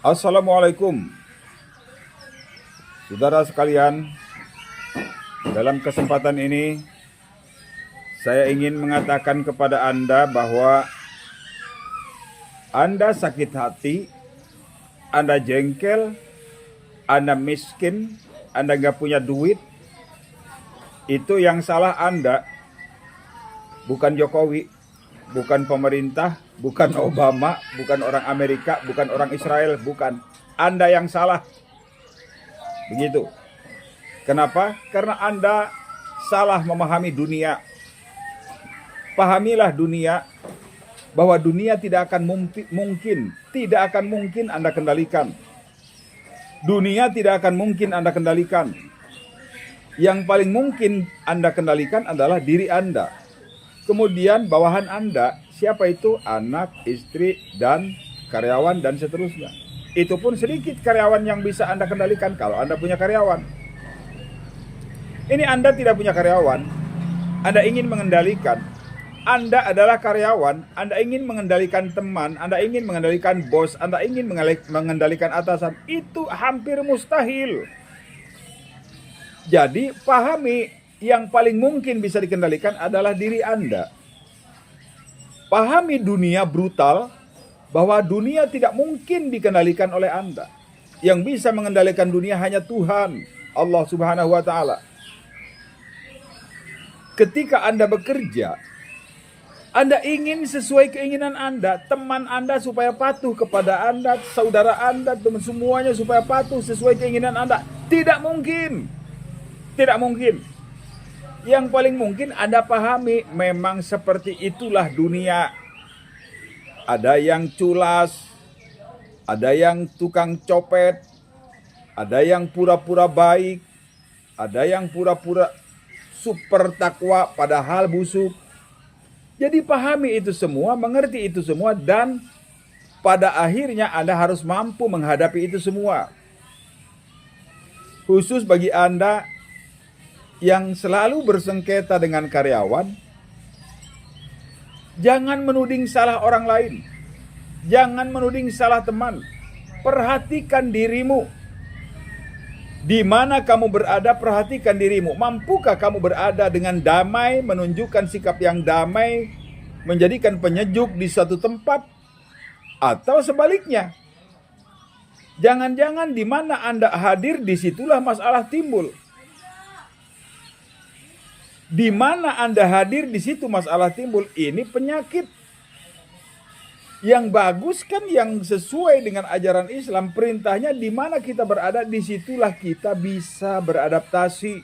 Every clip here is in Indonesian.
Assalamualaikum, saudara sekalian. Dalam kesempatan ini, saya ingin mengatakan kepada Anda bahwa Anda sakit hati, Anda jengkel, Anda miskin, Anda gak punya duit. Itu yang salah Anda, bukan Jokowi, bukan pemerintah, bukan Obama, bukan orang Amerika, bukan orang Israel, bukan. Anda yang salah. Begitu. Kenapa? Karena Anda salah memahami dunia. Pahamilah dunia, bahwa dunia tidak akan mungkin Anda kendalikan. Dunia tidak akan mungkin Anda kendalikan. Yang paling mungkin Anda kendalikan adalah diri Anda. Kemudian bawahan Anda, siapa itu? Anak, istri, dan karyawan, dan seterusnya. Itu pun sedikit karyawan yang bisa Anda kendalikan kalau Anda punya karyawan. Ini Anda tidak punya karyawan, Anda ingin mengendalikan. Anda adalah karyawan, Anda ingin mengendalikan teman, Anda ingin mengendalikan bos, Anda ingin mengendalikan atasan. Itu hampir mustahil. Jadi pahami, yang paling mungkin bisa dikendalikan adalah diri Anda. Pahami dunia brutal, bahwa dunia tidak mungkin dikendalikan oleh Anda. Yang bisa mengendalikan dunia hanya Tuhan, Allah Subhanahu wa Ta'ala. Ketika Anda bekerja, Anda ingin sesuai keinginan Anda, teman Anda supaya patuh kepada Anda, saudara Anda, teman semuanya supaya patuh sesuai keinginan Anda. Tidak mungkin. Tidak mungkin. Yang paling mungkin Anda pahami, memang seperti itulah dunia. Ada yang culas, ada yang tukang copet, ada yang pura-pura baik, ada yang pura-pura super takwa padahal busuk. Jadi pahami itu semua, mengerti itu semua, dan pada akhirnya Anda harus mampu menghadapi itu semua. Khusus bagi Anda yang selalu bersengketa dengan karyawan, jangan menuding salah orang lain. Jangan menuding salah teman. Perhatikan dirimu. Di mana kamu berada, perhatikan dirimu. Mampukah kamu berada dengan damai, menunjukkan sikap yang damai, menjadikan penyejuk di suatu tempat? Atau sebaliknya, jangan-jangan di mana Anda hadir, disitulah masalah timbul. Di mana Anda hadir, di situ masalah timbul. Ini penyakit. Yang bagus kan yang sesuai dengan ajaran Islam. Perintahnya di mana kita berada, disitulah kita bisa beradaptasi.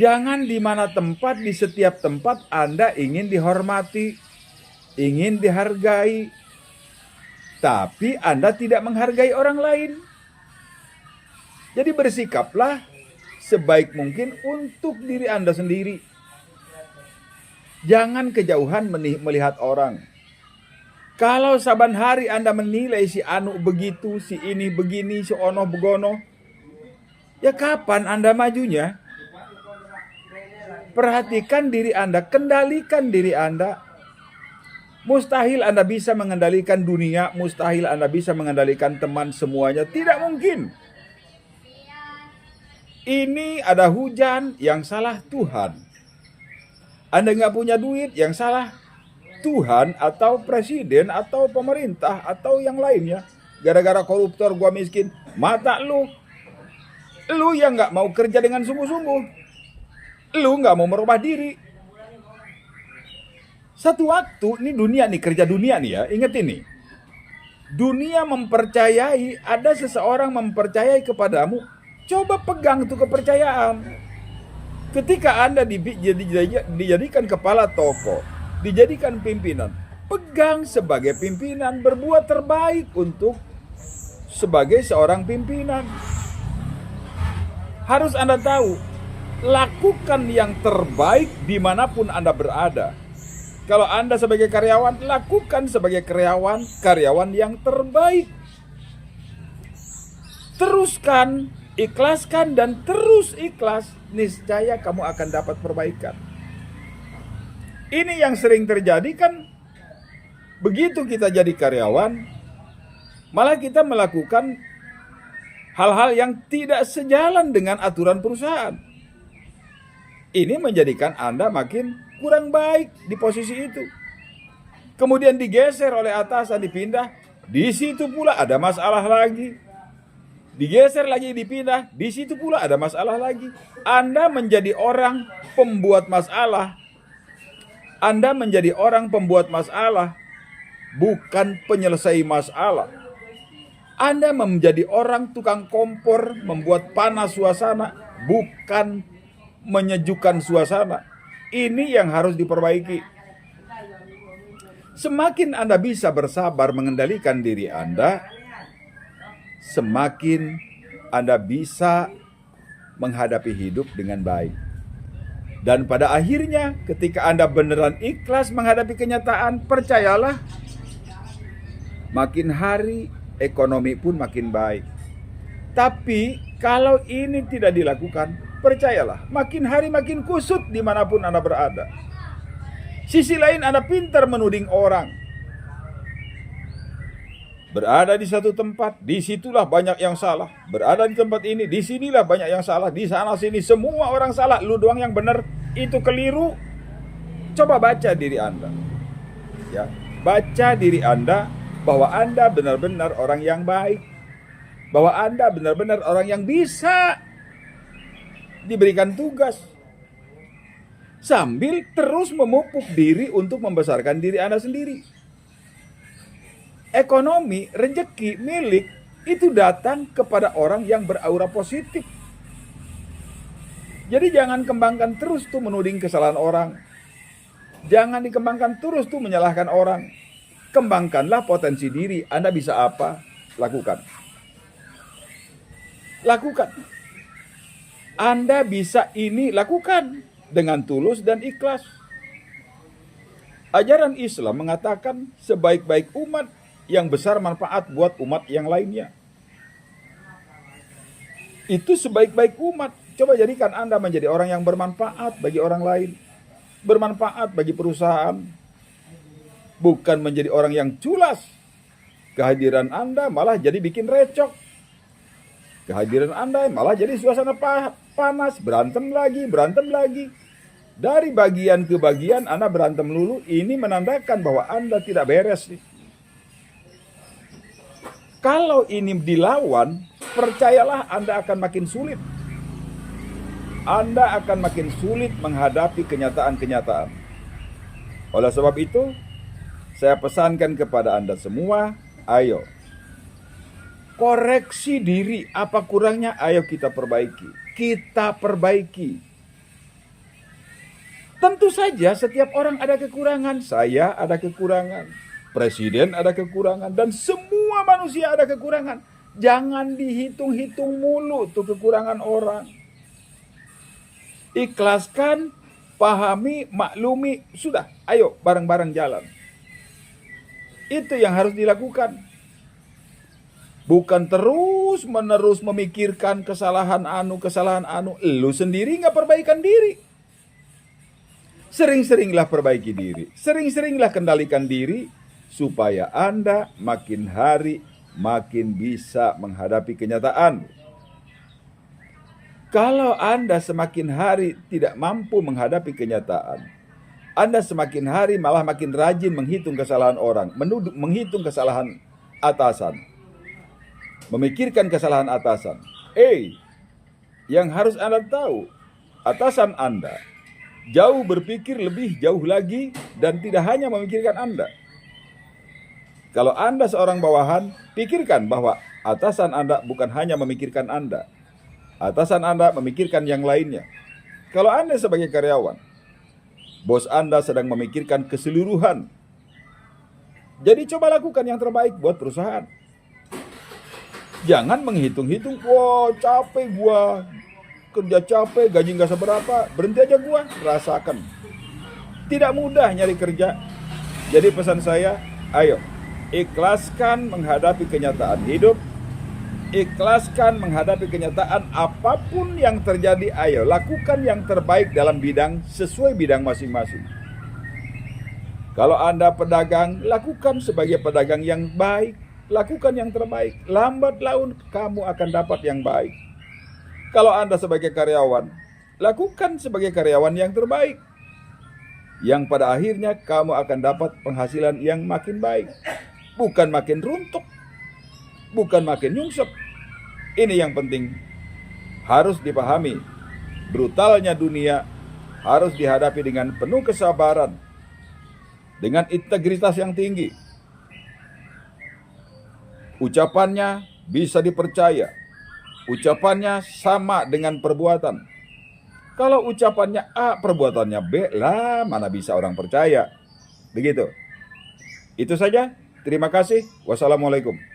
Jangan di mana tempat, di setiap tempat Anda ingin dihormati, ingin dihargai, tapi Anda tidak menghargai orang lain. Jadi bersikaplah sebaik mungkin untuk diri Anda sendiri. Jangan kejauhan melihat orang. Kalau saban hari Anda menilai si anu begitu, si ini begini, si ono begono, ya kapan Anda majunya? Perhatikan diri Anda, kendalikan diri Anda. Mustahil Anda bisa mengendalikan dunia, mustahil Anda bisa mengendalikan teman semuanya, tidak mungkin. Ini ada hujan, yang salah Tuhan. Anda nggak punya duit, yang salah Tuhan atau presiden atau pemerintah atau yang lainnya. Gara-gara koruptor gua miskin, mata lu yang nggak mau kerja dengan sungguh-sungguh, lu nggak mau merubah diri. Satu waktu, ini dunia nih, kerja dunia nih ya, ingat ini. Dunia mempercayai, ada seseorang mempercayai kepadamu. Coba pegang tuh kepercayaan. Ketika Anda dijadikan kepala toko, dijadikan pimpinan, pegang sebagai pimpinan, berbuat terbaik untuk sebagai seorang pimpinan. Harus Anda tahu, lakukan yang terbaik dimanapun Anda berada. Kalau Anda sebagai karyawan, lakukan sebagai karyawan yang terbaik. Teruskan, ikhlaskan, dan terus ikhlas, niscaya kamu akan dapat perbaikan. Ini yang sering terjadi kan, begitu kita jadi karyawan, Malah kita melakukan hal-hal yang tidak sejalan dengan aturan perusahaan. Ini menjadikan Anda makin kurang baik di posisi itu. Kemudian digeser oleh atasan, dipindah, di situ pula ada masalah lagi. Digeser lagi, dipindah, di situ pula ada masalah lagi. Anda menjadi orang pembuat masalah. Anda menjadi orang pembuat masalah, bukan penyelesai masalah. Anda menjadi orang tukang kompor, membuat panas suasana, bukan menyejukkan suasana. Ini yang harus diperbaiki. Semakin Anda bisa bersabar mengendalikan diri Anda, semakin Anda bisa menghadapi hidup dengan baik. Dan pada akhirnya ketika Anda beneran ikhlas menghadapi kenyataan, percayalah, makin hari ekonomi pun makin baik. Tapi kalau ini tidak dilakukan, percayalah, makin hari makin kusut dimanapun Anda berada. Sisi lain, Anda pintar menuding orang. Berada di satu tempat, disitulah banyak yang salah. Berada di tempat ini, disinilah banyak yang salah. Di sana sini semua orang salah, lu doang yang benar. Itu keliru. Coba baca diri Anda. Ya, baca diri Anda bahwa Anda benar-benar orang yang baik. Bahwa Anda benar-benar orang yang bisa diberikan tugas. Sambil terus memupuk diri untuk membesarkan diri Anda sendiri. Ekonomi, rezeki, milik itu datang kepada orang yang beraura positif. Jadi jangan kembangkan terus tuh menuding kesalahan orang. Jangan dikembangkan terus tuh menyalahkan orang. Kembangkanlah potensi diri. Anda bisa apa? Lakukan. Lakukan. Anda bisa ini, lakukan dengan tulus dan ikhlas. Ajaran Islam mengatakan sebaik-baik umat yang besar manfaat buat umat yang lainnya. Itu sebaik-baik umat. Coba jadikan Anda menjadi orang yang bermanfaat bagi orang lain. Bermanfaat bagi perusahaan. Bukan menjadi orang yang culas. Kehadiran Anda malah jadi bikin recok. Kehadiran Anda malah jadi suasana panas. Berantem lagi. Dari bagian ke bagian Anda berantem lulu. Ini menandakan bahwa Anda tidak beres nih. Kalau ini dilawan, percayalah Anda akan makin sulit. Anda akan makin sulit menghadapi kenyataan-kenyataan. Oleh sebab itu, saya pesankan kepada Anda semua, ayo. Koreksi diri, apa kurangnya, ayo kita perbaiki. Kita perbaiki. Tentu saja setiap orang ada kekurangan. Saya ada kekurangan. Presiden ada kekurangan, dan semua manusia ada kekurangan. Jangan dihitung-hitung mulu tuh kekurangan orang. Ikhlaskan, pahami, maklumi, sudah, ayo bareng-bareng jalan. Itu yang harus dilakukan. Bukan terus-menerus memikirkan kesalahan anu. Lu sendiri gak perbaikan diri. Sering-seringlah perbaiki diri. Sering-seringlah kendalikan diri. Supaya Anda makin hari makin bisa menghadapi kenyataan. Kalau Anda semakin hari tidak mampu menghadapi kenyataan, Anda semakin hari malah makin rajin menghitung kesalahan orang, menghitung kesalahan atasan, memikirkan kesalahan atasan. Yang harus Anda tahu, atasan Anda jauh berpikir lebih jauh lagi dan tidak hanya memikirkan Anda. Kalau Anda seorang bawahan, pikirkan bahwa atasan Anda bukan hanya memikirkan Anda. Atasan Anda memikirkan yang lainnya. Kalau Anda sebagai karyawan, bos Anda sedang memikirkan keseluruhan. Jadi coba lakukan yang terbaik buat perusahaan. Jangan menghitung-hitung, wah capek gua, kerja capek, gaji gak seberapa, berhenti aja gua, rasakan. Tidak mudah nyari kerja. Jadi pesan saya, ayo. Ikhlaskan menghadapi kenyataan hidup. Ikhlaskan menghadapi kenyataan apapun yang terjadi. Ayo lakukan yang terbaik dalam bidang sesuai bidang masing-masing. Kalau Anda pedagang, lakukan sebagai pedagang yang baik. lakukan yang terbaik. Lambat laun kamu akan dapat yang baik. Kalau Anda sebagai karyawan, lakukan sebagai karyawan yang terbaik, yang pada akhirnya kamu akan dapat penghasilan yang makin baik. Bukan makin runtuh, bukan makin nyungsep. Ini yang penting harus dipahami. Brutalnya dunia harus dihadapi dengan penuh kesabaran, dengan integritas yang tinggi. Ucapannya bisa dipercaya. Ucapannya sama dengan perbuatan. Kalau ucapannya A, perbuatannya B, lah mana bisa orang percaya. Begitu. Itu saja. Terima kasih. Wassalamualaikum.